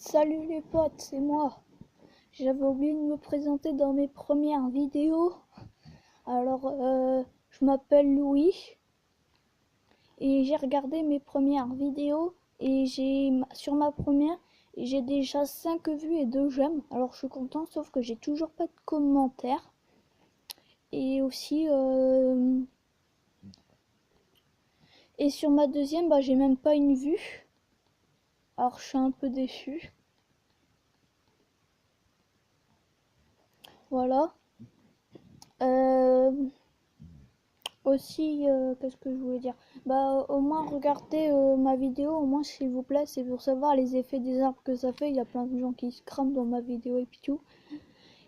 Salut les potes, c'est moi. J'avais oublié de me présenter dans mes premières vidéos. Alors, je m'appelle Louis et j'ai regardé mes premières vidéos et sur ma première, j'ai déjà 5 vues et 2 j'aime. Alors je suis content, sauf que j'ai toujours pas de commentaires. Et aussi, et sur ma deuxième, j'ai même pas une vue. Alors je suis un peu déçu. Voilà. Euh, Aussi, qu'est-ce que je voulais dire? Au moins regardez ma vidéo, au moins s'il vous plaît, c'est pour savoir les effets des arbres que ça fait. Il y a plein de gens qui se crament dans ma vidéo et puis tout.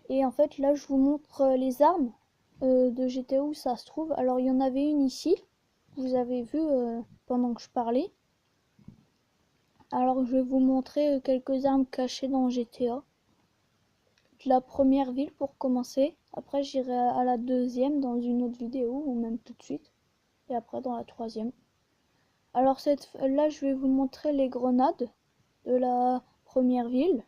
Et en fait, là, je vous montre les armes de GTA où ça se trouve. Alors, il y en avait une ici, vous avez vu pendant que je parlais. Alors, je vais vous montrer quelques armes cachées dans GTA. De la première ville pour commencer. Après, j'irai à la deuxième dans une autre vidéo ou même tout de suite. Et après, dans la troisième. Alors là, je vais vous montrer les grenades de la première ville.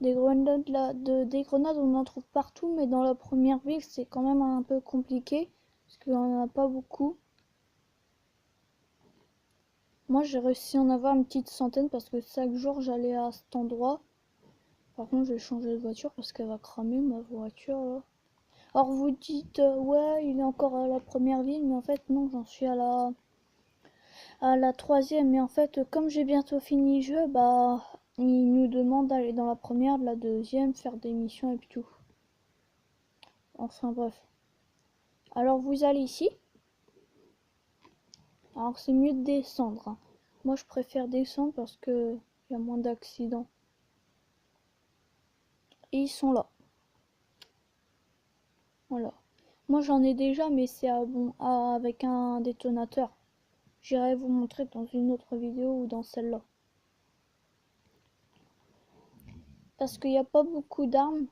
Des grenades, on en trouve partout, mais dans la première ville, c'est quand même un peu compliqué parce qu'il n'y en a pas beaucoup. Moi, j'ai réussi à en avoir une petite centaine parce que chaque jour, j'allais à cet endroit. Par contre, je vais changer de voiture parce qu'elle va cramer ma voiture là. Alors vous dites, ouais, il est encore à la première ville, mais en fait, non, j'en suis à la troisième. Mais en fait, comme j'ai bientôt fini le jeu, il nous demande d'aller dans la première, de la deuxième, faire des missions et puis tout. Enfin bref. Alors vous allez ici. Alors c'est mieux de descendre, hein. Moi je préfère descendre parce que il y a moins d'accidents. Et ils sont là. Voilà. Moi j'en ai déjà, mais c'est avec un détonateur. J'irai vous montrer dans une autre vidéo ou dans celle-là. Parce qu'il n'y a pas beaucoup d'armes.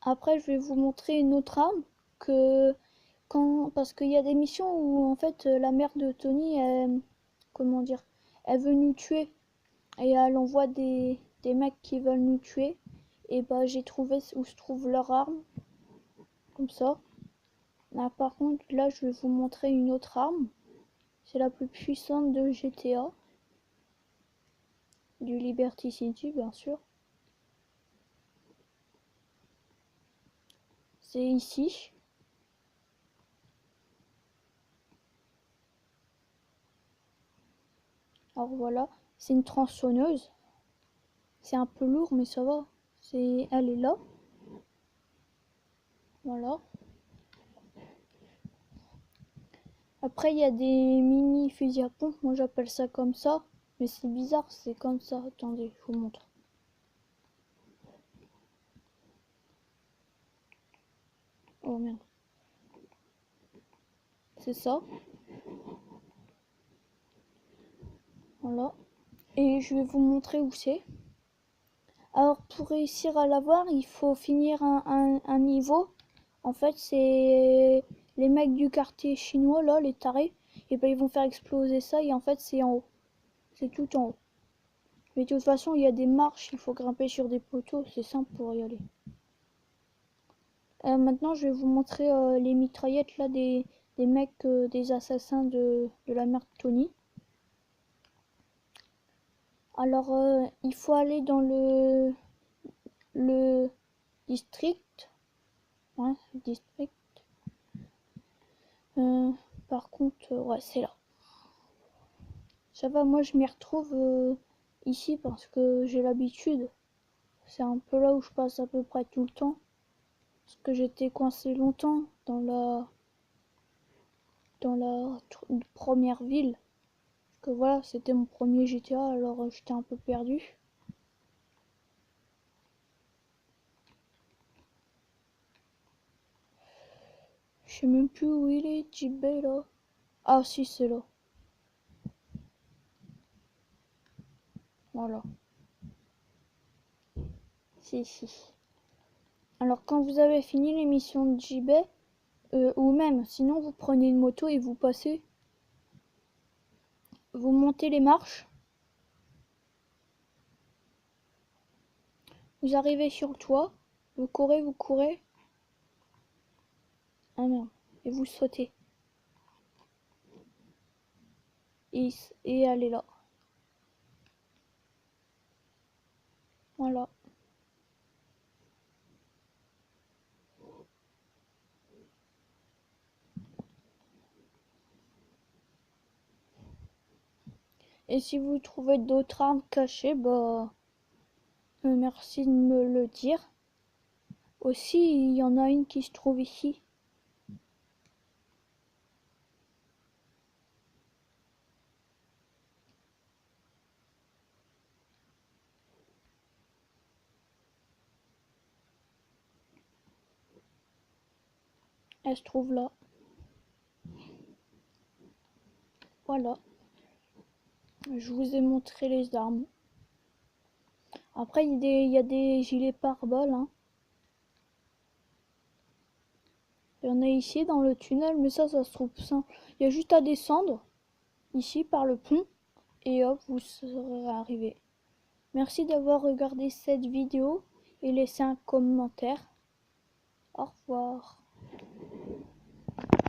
Après, je vais vous montrer une autre arme que parce qu'il y a des missions où en fait la mère de Tony, comment dire, elle veut nous tuer et elle envoie des mecs qui veulent nous tuer. Et j'ai trouvé où se trouve leur arme, comme ça. Là, par contre, là, je vais vous montrer une autre arme. C'est la plus puissante de GTA, du Liberty City, bien sûr. C'est ici. Alors voilà, c'est une tronçonneuse. C'est un peu lourd, mais ça va. Elle est là. Voilà. Après, il y a des mini fusils à pompe. Moi, j'appelle ça comme ça. Mais c'est bizarre, c'est comme ça. Attendez, je vous montre. Oh merde. C'est ça. Voilà. Et je vais vous montrer où c'est. Alors, pour réussir à l'avoir, il faut finir un niveau. En fait, c'est les mecs du quartier chinois, là, les tarés. Et ils vont faire exploser ça. Et en fait, c'est en haut. C'est tout en haut. Mais de toute façon, il y a des marches. Il faut grimper sur des poteaux. C'est simple pour y aller. Maintenant, je vais vous montrer les mitraillettes là des mecs, des assassins de la mère de Tony. Alors, il faut aller dans le district. Ouais, district. Par contre, ouais, c'est là. Ça va, moi je m'y retrouve ici parce que j'ai l'habitude. C'est un peu là où je passe à peu près tout le temps. Parce que j'étais coincé longtemps dans la première ville. Que voilà, c'était mon premier GTA, alors j'étais un peu perdu. Je sais même plus où il est, JB là. Ah si, c'est là. Voilà. Si. Alors quand vous avez fini l'émission de JB, ou même, sinon vous prenez une moto et vous passez. Vous montez les marches. Vous arrivez sur le toit. Vous courez, vous courez. Ah merde. Et vous sautez. Et elle est là. Voilà. Et si vous trouvez d'autres armes cachées, bah... merci de me le dire. Aussi, il y en a une qui se trouve ici. Elle se trouve là. Voilà. Je vous ai montré les armes. Après, il y a des gilets pare-balles. Hein. Il y en a ici dans le tunnel, mais ça se trouve simple. Il y a juste à descendre ici par le pont et hop, vous serez arrivé. Merci d'avoir regardé cette vidéo et laissé un commentaire. Au revoir.